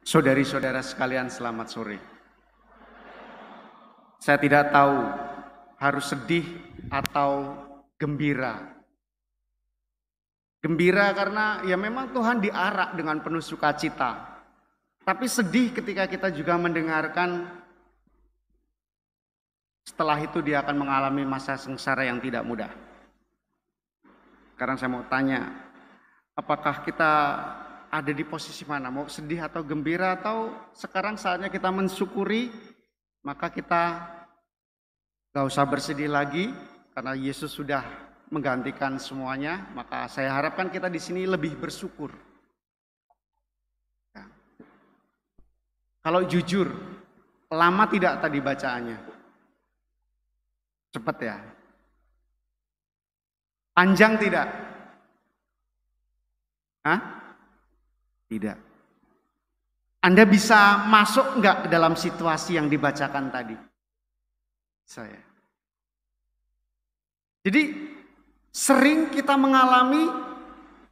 Saudari-saudara sekalian, selamat sore. Saya tidak tahu harus sedih atau gembira. Gembira karena ya memang Tuhan diarak dengan penuh sukacita. Tapi sedih ketika kita juga mendengarkan setelah itu dia akan mengalami masa sengsara yang tidak mudah. Sekarang saya mau tanya, apakah kita ada di posisi mana? Mau sedih atau gembira, atau sekarang saatnya kita mensyukuri, maka kita gak usah bersedih lagi karena Yesus sudah menggantikan semuanya. Maka saya harapkan kita di sini lebih bersyukur. Ya. Kalau jujur, lama tidak tadi bacaannya? Cepat ya? Panjang tidak? Hah? Tidak. Anda bisa masuk enggak ke dalam situasi yang dibacakan tadi? Saya. Jadi sering kita mengalami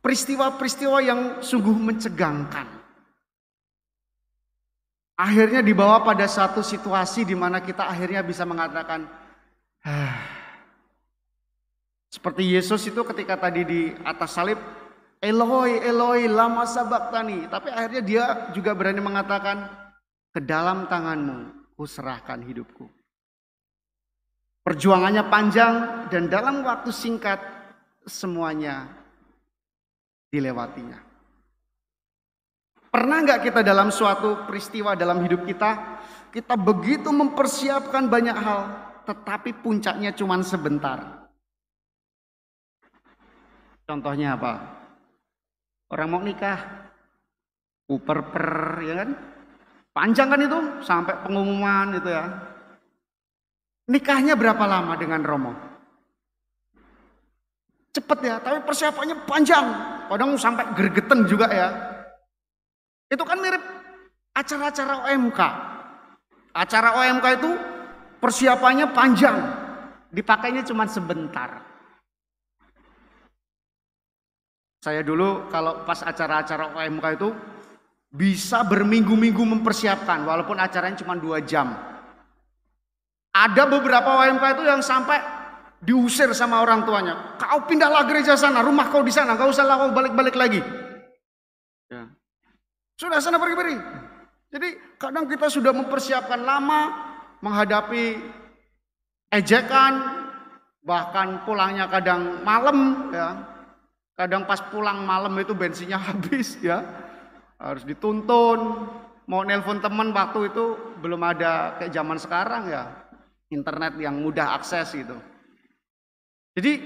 peristiwa-peristiwa yang sungguh mencegangkan. Akhirnya dibawa pada satu situasi di mana kita akhirnya bisa mengatakan, seperti Yesus itu ketika tadi di atas salib, Eloi, Eloi, lama sabachthani. Tapi akhirnya dia juga berani mengatakan, ke dalam tanganmu kuserahkan hidupku. Perjuangannya panjang dan dalam waktu singkat semuanya dilewatinya. Pernah nggak kita dalam suatu peristiwa dalam hidup kita begitu mempersiapkan banyak hal, tetapi puncaknya cuma sebentar. Contohnya apa? Orang mau nikah, uper-per, ya kan? Panjang kan itu, sampai pengumuman itu ya. Nikahnya berapa lama dengan Romo? Cepet ya, tapi persiapannya panjang. Kadang sampai gergeten juga ya. Itu kan mirip acara-acara OMK. Acara OMK itu persiapannya panjang, dipakainya cuma sebentar. Saya dulu kalau pas acara-acara OMK itu bisa berminggu-minggu mempersiapkan walaupun acaranya cuma 2 jam. Ada beberapa OMK itu yang sampai diusir sama orang tuanya. Kau pindahlah gereja sana, rumah kau di sana, gak usah kau balik-balik lagi. Ya. Sudah sana pergi-pergi. Jadi kadang kita sudah mempersiapkan lama menghadapi ejekan, bahkan pulangnya kadang malam ya. Kadang pas pulang malam itu bensinnya habis ya. Harus dituntun. Mau nelpon teman waktu itu belum ada kayak zaman sekarang ya. Internet yang mudah akses gitu. Jadi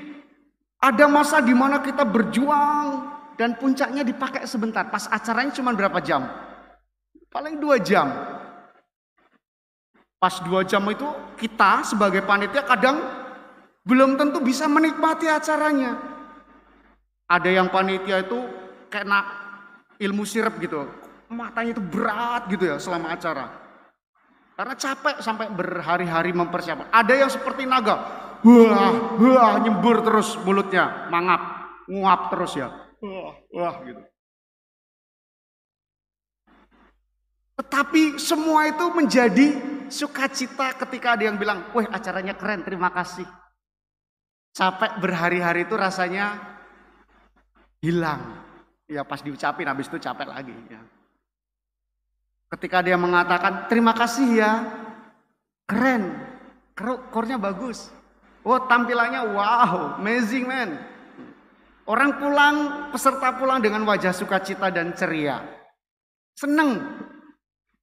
ada masa di mana kita berjuang dan puncaknya dipakai sebentar. Pas acaranya cuma berapa jam? Paling 2 jam. Pas 2 jam itu kita sebagai panitia kadang belum tentu bisa menikmati acaranya. Ada yang panitia itu kena ilmu sirep gitu. Matanya itu berat gitu ya selama acara. Karena capek sampai berhari-hari mempersiapkan. Ada yang seperti naga. Wah, nyembur terus mulutnya. Mangap, nguap terus ya. Wah gitu. Tetapi semua itu menjadi sukacita ketika ada yang bilang, wah acaranya keren, terima kasih. Capek berhari-hari itu rasanya hilang. Ya pas diucapin habis itu capek lagi ya. Ketika dia mengatakan terima kasih ya. Keren. Core-nya bagus. Oh, tampilannya wow, amazing man. Orang pulang, peserta pulang dengan wajah sukacita dan ceria. Seneng.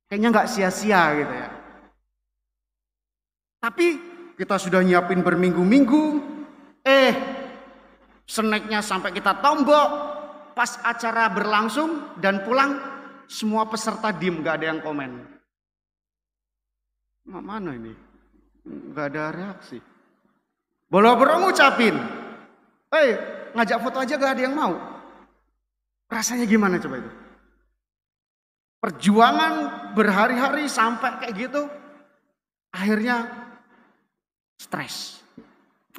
Kayaknya nggak sia-sia gitu ya. Tapi kita sudah nyiapin berminggu-minggu. Snacknya sampai kita tombok. Pas acara berlangsung dan pulang, semua peserta diem, gak ada yang komen. Mana ini? Gak ada reaksi. Bolo-bolo ngucapin. Ngajak foto aja gak ada yang mau. Rasanya gimana coba itu? Perjuangan berhari-hari sampai kayak gitu. Akhirnya stres.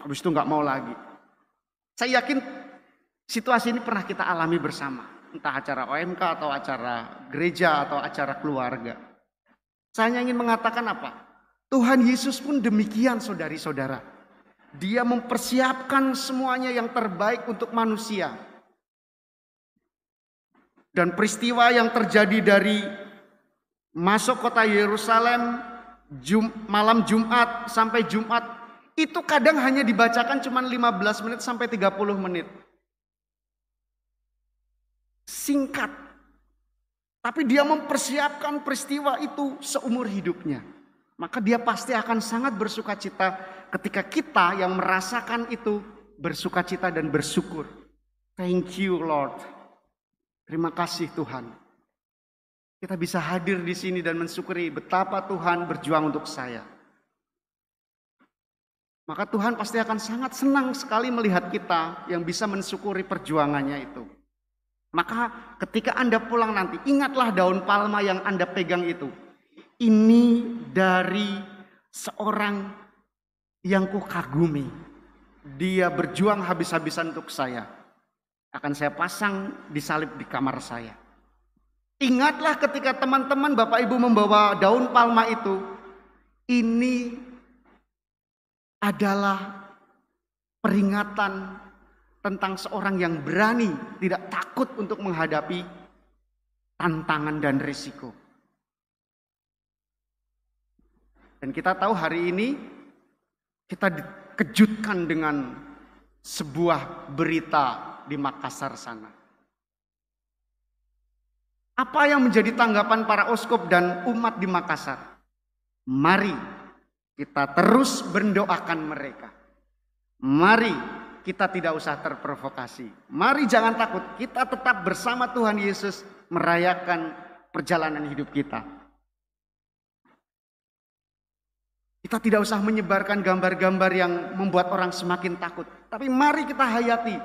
Habis itu gak mau lagi. Saya yakin situasi ini pernah kita alami bersama. entah acara OMK atau acara gereja atau acara keluarga. Saya ingin mengatakan apa? Tuhan Yesus pun demikian saudari-saudara. Dia mempersiapkan semuanya yang terbaik untuk manusia. Dan peristiwa yang terjadi dari masuk kota Yerusalem malam Jumat sampai Jumat itu kadang hanya dibacakan cuma 15 menit sampai 30 menit. Singkat. Tapi dia mempersiapkan peristiwa itu seumur hidupnya. Maka dia pasti akan sangat bersukacita ketika kita yang merasakan itu bersukacita dan bersyukur. Thank you Lord. Terima kasih Tuhan. Kita bisa hadir di sini dan mensyukuri betapa Tuhan berjuang untuk saya. Maka Tuhan pasti akan sangat senang sekali melihat kita yang bisa mensyukuri perjuangannya itu. Maka ketika Anda pulang nanti, ingatlah daun palma yang Anda pegang itu. Ini dari seorang yang kukagumi. Dia berjuang habis-habisan untuk saya. Akan saya pasang disalib di kamar saya. Ingatlah ketika teman-teman Bapak Ibu membawa daun palma itu. Ini adalah peringatan tentang seorang yang berani, tidak takut untuk menghadapi tantangan dan risiko. Dan kita tahu hari ini kita dikejutkan dengan sebuah berita di Makassar sana. Apa yang menjadi tanggapan para uskup dan umat di Makassar? Mari kita terus mendoakan mereka. Mari kita tidak usah terprovokasi. Mari jangan takut, kita tetap bersama Tuhan Yesus merayakan perjalanan hidup kita. Kita tidak usah menyebarkan gambar-gambar yang membuat orang semakin takut. Tapi mari kita hayati.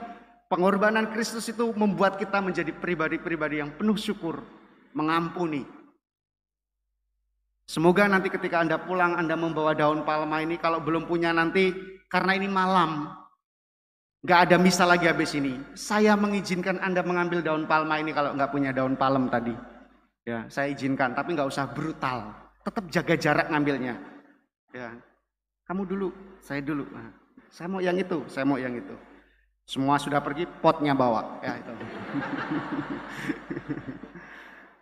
Pengorbanan Kristus itu membuat kita menjadi pribadi-pribadi yang penuh syukur, mengampuni. Semoga nanti ketika Anda pulang, Anda membawa daun palma ini, kalau belum punya nanti, karena ini malam, gak ada misa lagi habis ini. Saya mengizinkan Anda mengambil daun palma ini kalau gak punya daun palem tadi. Ya, saya izinkan, tapi gak usah brutal. Tetap jaga jarak ngambilnya. Ya, kamu dulu, saya dulu. Nah, saya mau yang itu, saya mau yang itu. Semua sudah pergi, potnya bawa. Ya, itu.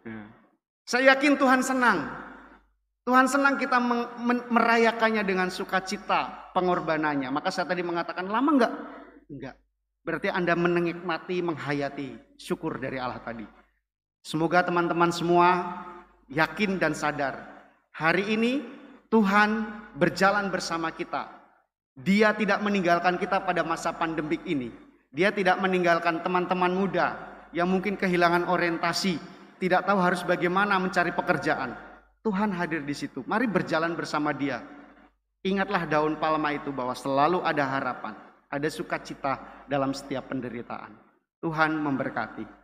Ya. Saya yakin Tuhan senang. Tuhan senang kita merayakannya dengan sukacita pengorbanannya. Maka saya tadi mengatakan, lama enggak? Enggak. Berarti Anda menikmati, menghayati syukur dari Allah tadi. Semoga teman-teman semua yakin dan sadar. Hari ini Tuhan berjalan bersama kita. Dia tidak meninggalkan kita pada masa pandemik ini. Dia tidak meninggalkan teman-teman muda yang mungkin kehilangan orientasi, tidak tahu harus bagaimana mencari pekerjaan. Tuhan hadir di situ. Mari berjalan bersama Dia. Ingatlah daun palma itu bahwa selalu ada harapan, ada sukacita dalam setiap penderitaan. Tuhan memberkati.